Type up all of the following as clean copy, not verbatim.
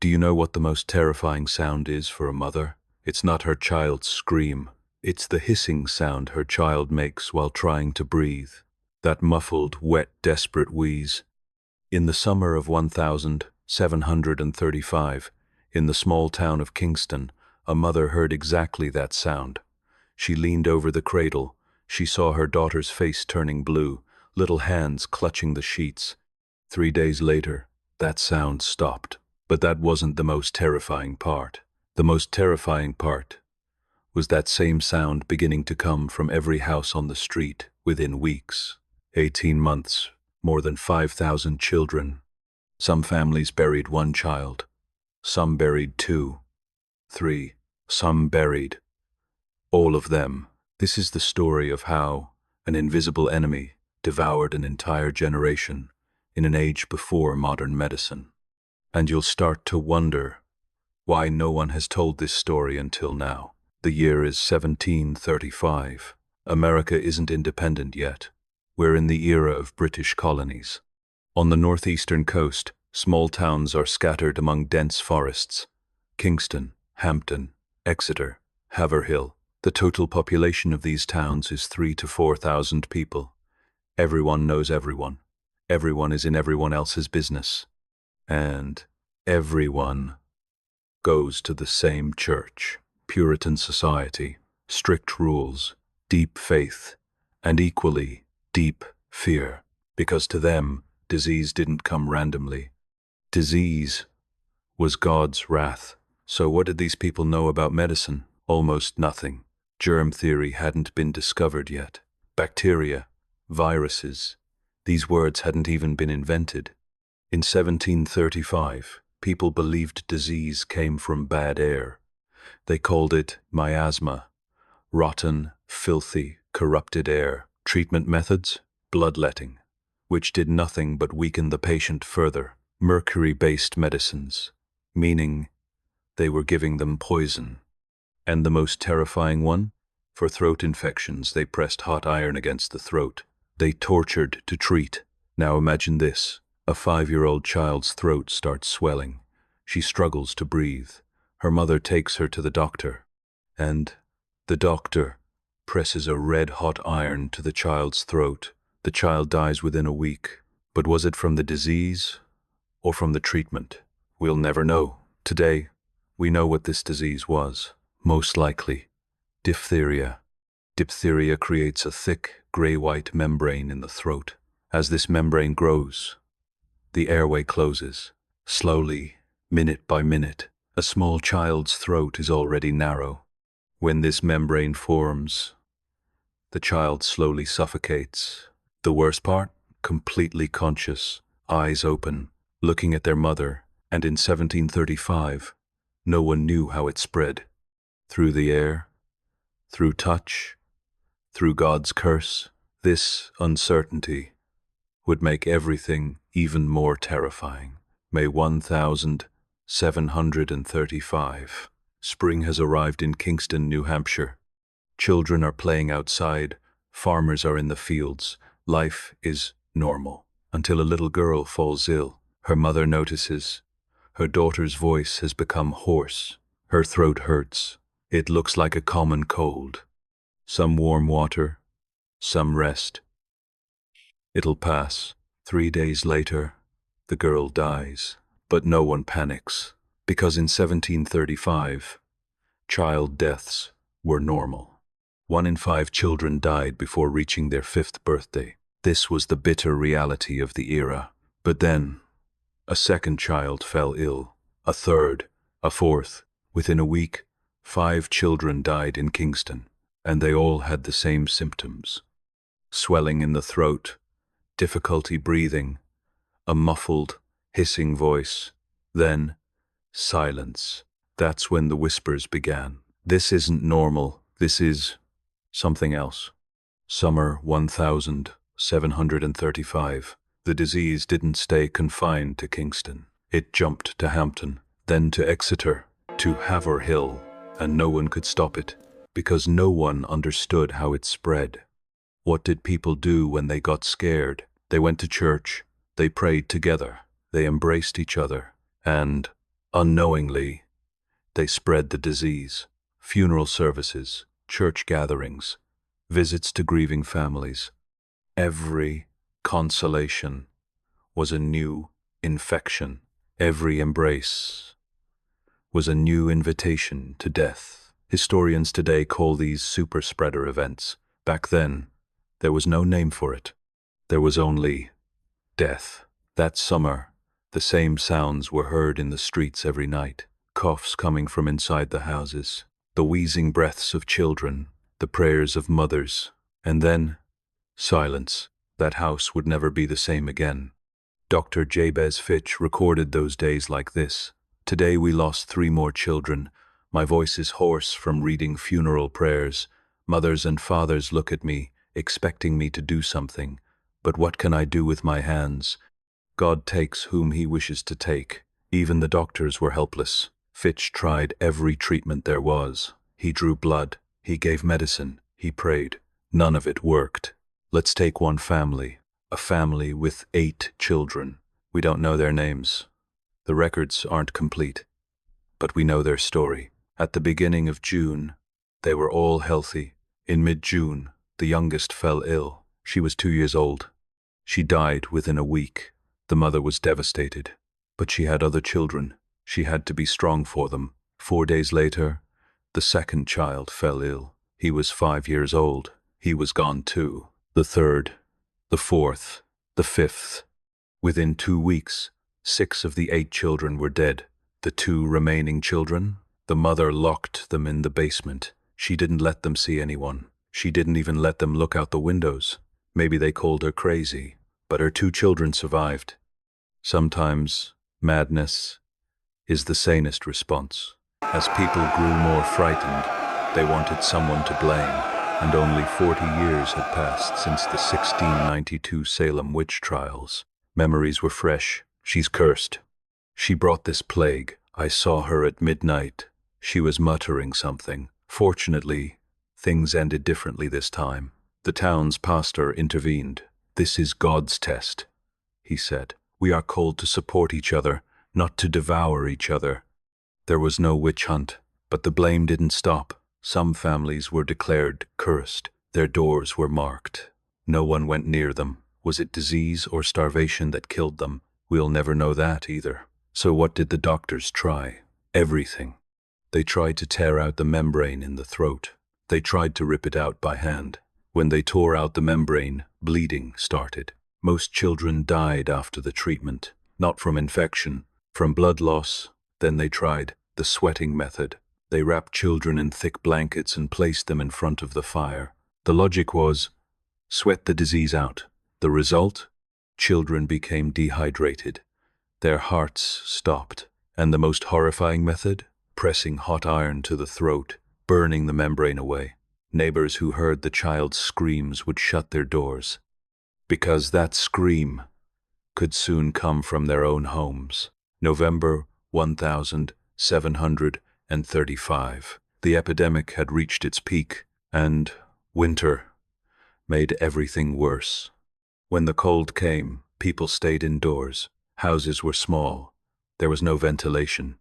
Do you know what the most terrifying sound is for a mother? It's not her child's scream. It's the hissing sound her child makes while trying to breathe. That muffled, wet, desperate wheeze. In the summer of 1735, in the small town of Kingston, a mother heard exactly that sound. She leaned over the cradle. She saw her daughter's face turning blue, little hands clutching the sheets. 3 days later, that sound stopped. But that wasn't the most terrifying part. The most terrifying part was that same sound beginning to come from every house on the street within weeks. 18 months, more than 5,000 children. Some families buried one child. Some buried two, three. Some buried all of them. This is the story of how an invisible enemy devoured an entire generation in an age before modern medicine. And you'll start to wonder why no one has told this story until now. The year is 1735. America isn't independent yet. We're in the era of British colonies. On the northeastern coast, small towns are scattered among dense forests. Kingston, Hampton, Exeter, Haverhill. The total population of these towns is 3,000 to 4,000 people. Everyone knows everyone. Everyone is in everyone else's business. And everyone goes to the same church. Puritan society, strict rules, deep faith, and equally deep fear. Because to them, disease didn't come randomly. Disease was God's wrath. So what did these people know about medicine? Almost nothing. Germ theory hadn't been discovered yet. Bacteria, viruses, these words hadn't even been invented. In 1735, people believed disease came from bad air. They called it miasma, rotten, filthy, corrupted air. Treatment methods? Bloodletting, which did nothing but weaken the patient further. Mercury-based medicines, meaning they were giving them poison. And the most terrifying one? For throat infections, they pressed hot iron against the throat. They tortured to treat. Now imagine this. A 5-year-old child's throat starts swelling. She struggles to breathe. Her mother takes her to the doctor. And the doctor presses a red-hot iron to the child's throat. The child dies within a week. But was it from the disease or from the treatment? We'll never know. Today, we know what this disease was. Most likely, diphtheria. Diphtheria creates a thick, gray-white membrane in the throat. As this membrane grows, the airway closes. Slowly, minute by minute, a small child's throat is already narrow. When this membrane forms, the child slowly suffocates. The worst part? Completely conscious, eyes open, looking at their mother. And in 1735, no one knew how it spread. Through the air, through touch, through God's curse. This uncertainty would make everything even more terrifying. May 1735. Spring has arrived in Kingston, New Hampshire. Children are playing outside. Farmers are in the fields. Life is normal. Until a little girl falls ill. Her mother notices. Her daughter's voice has become hoarse. Her throat hurts. It looks like a common cold. Some warm water, some rest. It'll pass. 3 days later, the girl dies. But no one panics, because in 1735, child deaths were normal. 1 in 5 children died before reaching their 5th birthday. This was the bitter reality of the era. But then, a second child fell ill, a third, a fourth. Within a week, 5 children died in Kingston, and they all had the same symptoms. Swelling in the throat, difficulty breathing, a muffled, hissing voice, then silence. That's when the whispers began. This isn't normal, this is something else. Summer 1735. The disease didn't stay confined to Kingston. It jumped to Hampton, then to Exeter, to Haverhill, and no one could stop it, because no one understood how it spread. What did people do when they got scared? They went to church, they prayed together, they embraced each other, and Unknowingly, they spread the disease. Funeral services, church gatherings, visits to grieving families. Every consolation was a new infection. Every embrace was a new invitation to death. Historians today call these super spreader events. Back then, there was no name for it. There was only death. That summer, the same sounds were heard in the streets every night. Coughs coming from inside the houses, the wheezing breaths of children, the prayers of mothers, and then silence. That house would never be the same again. Dr. Jabez Fitch recorded those days like this. Today we lost 3 more children. My voice is hoarse from reading funeral prayers. Mothers and fathers look at me, expecting me to do something. But what can I do with my hands? God takes whom he wishes to take. Even the doctors were helpless. Fitch tried every treatment there was. He drew blood. He gave medicine. He prayed. None of it worked. Let's take one family. A family with 8 children. We don't know their names. The records aren't complete. But we know their story. At the beginning of June, they were all healthy. In mid-June, the youngest fell ill. She was 2 years old. She died within a week. The mother was devastated. But she had other children. She had to be strong for them. 4 days later, the second child fell ill. He was 5 years old. He was gone too. The third, the fourth, the fifth. Within 2 weeks, 6 of the 8 children were dead. The 2 remaining children, the mother locked them in the basement. She didn't let them see anyone. She didn't even let them look out the windows. Maybe they called her crazy, but her 2 children survived. Sometimes madness is the sanest response. As people grew more frightened, they wanted someone to blame, and only 40 years had passed since the 1692 Salem witch trials. Memories were fresh. She's cursed. She brought this plague. I saw her at midnight. She was muttering something. Fortunately, things ended differently this time. The town's pastor intervened. This is God's test, he said. We are called to support each other, not to devour each other. There was no witch hunt, but the blame didn't stop. Some families were declared cursed. Their doors were marked. No one went near them. Was it disease or starvation that killed them? We'll never know that either. So what did the doctors try? Everything. They tried to tear out the membrane in the throat. They tried to rip it out by hand. When they tore out the membrane, bleeding started. Most children died after the treatment, not from infection, from blood loss. Then they tried the sweating method. They wrapped children in thick blankets and placed them in front of the fire. The logic was, sweat the disease out. The result? Children became dehydrated. Their hearts stopped. And the most horrifying method? Pressing hot iron to the throat, burning the membrane away. Neighbors who heard the child's screams would shut their doors, because that scream could soon come from their own homes. November 1735. The epidemic had reached its peak, and winter made everything worse. When the cold came, people stayed indoors. Houses were small. There was no ventilation.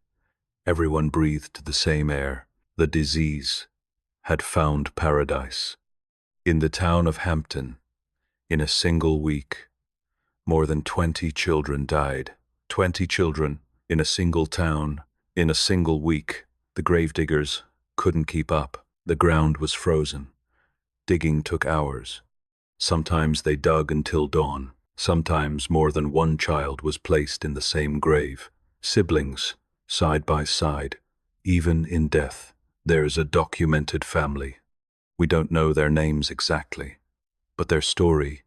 Everyone breathed the same air. The disease had found paradise. In the town of Hampton, in a single week, more than 20 children died. 20 children in a single town, in a single week. The gravediggers couldn't keep up. The ground was frozen. Digging took hours. Sometimes they dug until dawn. Sometimes more than one child was placed in the same grave. Siblings, side by side, even in death. There's a documented family. We don't know their names exactly, but their story,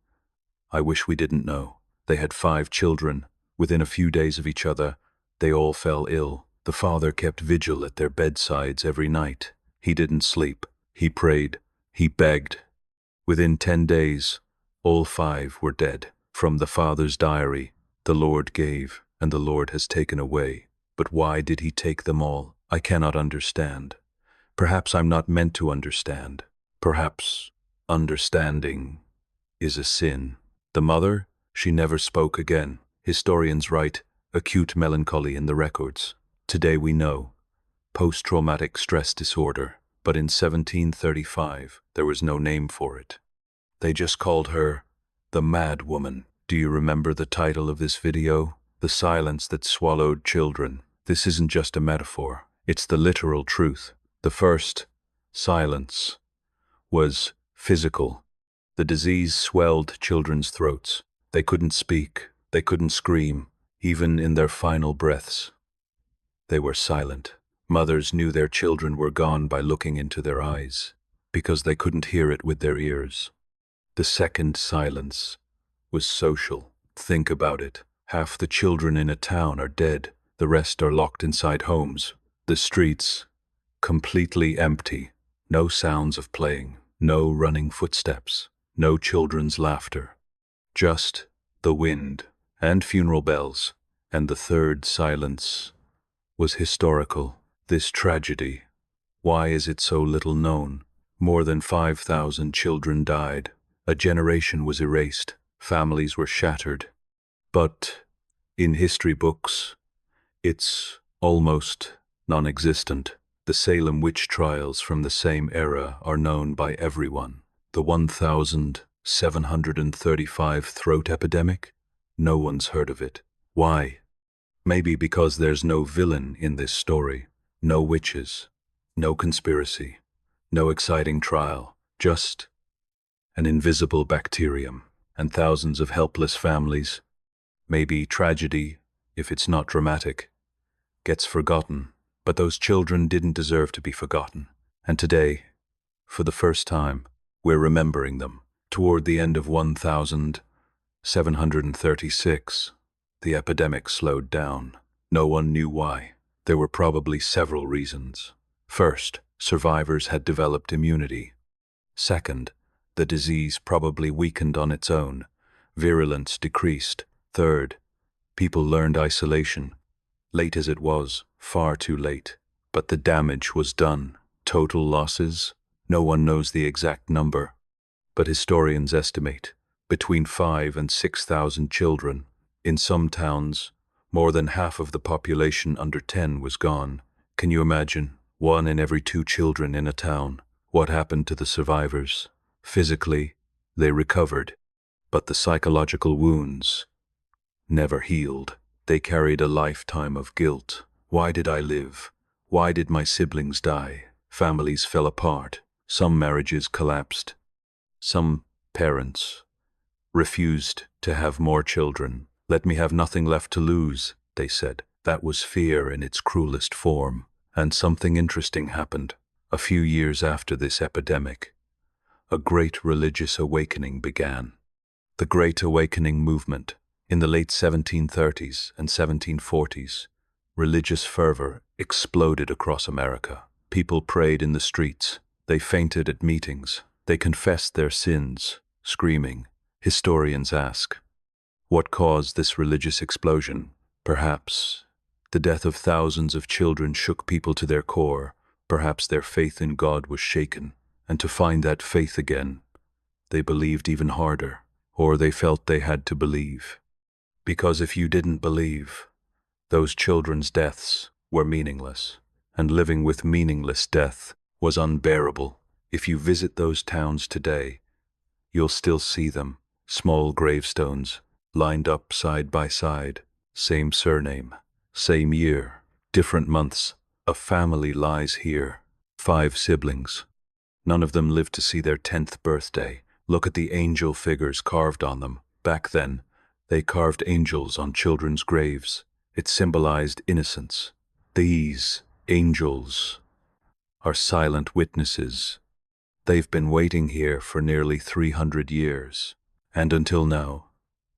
I wish we didn't know. They had 5 children. Within a few days of each other, they all fell ill. The father kept vigil at their bedsides every night. He didn't sleep. He prayed. He begged. Within 10 days, all 5 were dead. From the father's diary, the Lord gave, and the Lord has taken away. But why did he take them all? I cannot understand. Perhaps I'm not meant to understand. Perhaps understanding is a sin. The mother, she never spoke again. Historians write acute melancholy in the records. Today we know post-traumatic stress disorder, but in 1735 there was no name for it. They just called her the Mad Woman. Do you remember the title of this video? The silence that swallowed children. This isn't just a metaphor, it's the literal truth. The first silence was physical. The disease swelled children's throats. They couldn't speak, they couldn't scream, even in their final breaths. They were silent. Mothers knew their children were gone by looking into their eyes, because they couldn't hear it with their ears. The second silence was social. Think about it. Half the children in a town are dead. The rest are locked inside homes. The streets, completely empty. No sounds of playing, no running footsteps, no children's laughter. Just the wind and funeral bells. And the third silence was historical. This tragedy, why is it so little known? More than 5,000 children died. A generation was erased. Families were shattered. But in history books, it's almost non-existent. The Salem witch trials from the same era are known by everyone. The 1,735 throat epidemic? No one's heard of it. Why? Maybe because there's no villain in this story. No witches, no conspiracy, no exciting trial, just an invisible bacterium and thousands of helpless families. Maybe tragedy, if it's not dramatic, gets forgotten, but those children didn't deserve to be forgotten. And today, for the first time, we're remembering them. Toward the end of 1736, the epidemic slowed down. No one knew why. There were probably several reasons. First, survivors had developed immunity. Second, the disease probably weakened on its own. Virulence decreased. Third, people learned isolation. Late as it was, far too late. But the damage was done. Total losses? No one knows the exact number. But historians estimate between 5,000 and 6,000 children. In some towns, more than half of the population under 10 was gone. Can you imagine? 1 in every 2 children in a town. What happened to the survivors? Physically, they recovered, but the psychological wounds never healed. They carried a lifetime of guilt. Why did I live? Why did my siblings die? Families fell apart. Some marriages collapsed. Some parents refused to have more children. Let me have nothing left to lose, they said. That was fear in its cruelest form. And something interesting happened. A few years after this epidemic, a great religious awakening began. The Great Awakening movement. In the late 1730s and 1740s, religious fervor exploded across America. People prayed in the streets. They fainted at meetings. They confessed their sins, screaming. Historians ask, what caused this religious explosion? Perhaps the death of thousands of children shook people to their core. Perhaps their faith in God was shaken, and to find that faith again, they believed even harder, or they felt they had to believe. Because if you didn't believe, those children's deaths were meaningless, and living with meaningless death was unbearable. If you visit those towns today, you'll still see them, small gravestones, lined up side by side, same surname, same year, different months. A family lies here, 5 siblings. None of them lived to see their 10th birthday. Look at the angel figures carved on them. Back then, they carved angels on children's graves. It symbolized innocence. These angels are silent witnesses. They've been waiting here for nearly 300 years. And until now,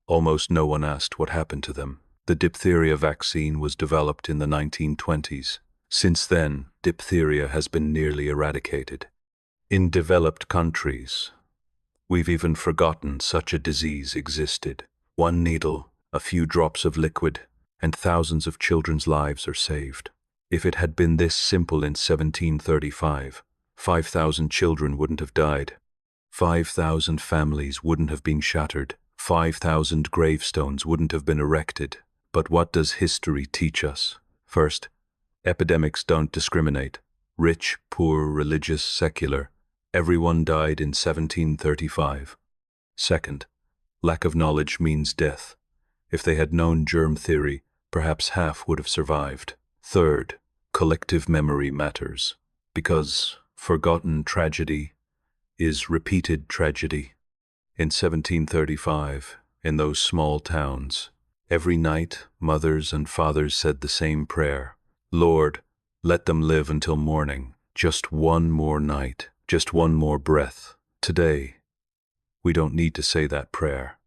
almost no one asked what happened to them. The diphtheria vaccine was developed in the 1920s. Since then, diphtheria has been nearly eradicated. In developed countries, we've even forgotten such a disease existed. 1 needle, a few drops of liquid, and thousands of children's lives are saved. If it had been this simple in 1735, 5,000 children wouldn't have died. 5,000 families wouldn't have been shattered. 5,000 gravestones wouldn't have been erected. But what does history teach us? First, Epidemics don't discriminate. Rich, poor, religious, secular. Everyone died in 1735. Second, lack of knowledge means death. If they had known germ theory, perhaps half would have survived. Third, collective memory matters, because forgotten tragedy is repeated tragedy. In 1735, in those small towns, every night mothers and fathers said the same prayer. Lord, let them live until morning. Just one more night, just one more breath. Today, we don't need to say that prayer.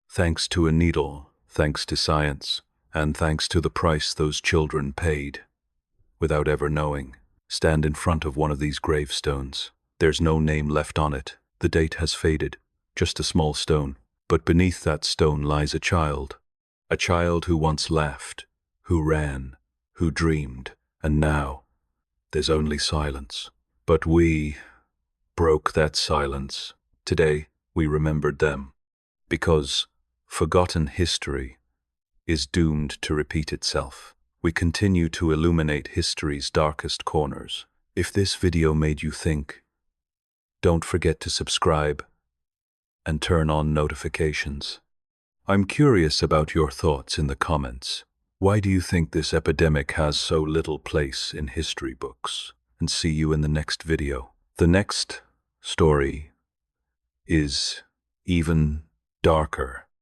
Thanks to a needle, thanks to science, and thanks to the price those children paid, without ever knowing. Stand in front of one of these gravestones. There's no name left on it. The date has faded, just a small stone. But beneath that stone lies a child who once laughed, who ran, who dreamed, and now there's only silence. But we broke that silence. Today, we remembered them, because forgotten history is doomed to repeat itself. We continue to illuminate history's darkest corners. If this video made you think, don't forget to subscribe and turn on notifications. I'm curious about your thoughts in the comments. Why do you think this epidemic has so little place in history books? And see you in the next video. The next story is even darker.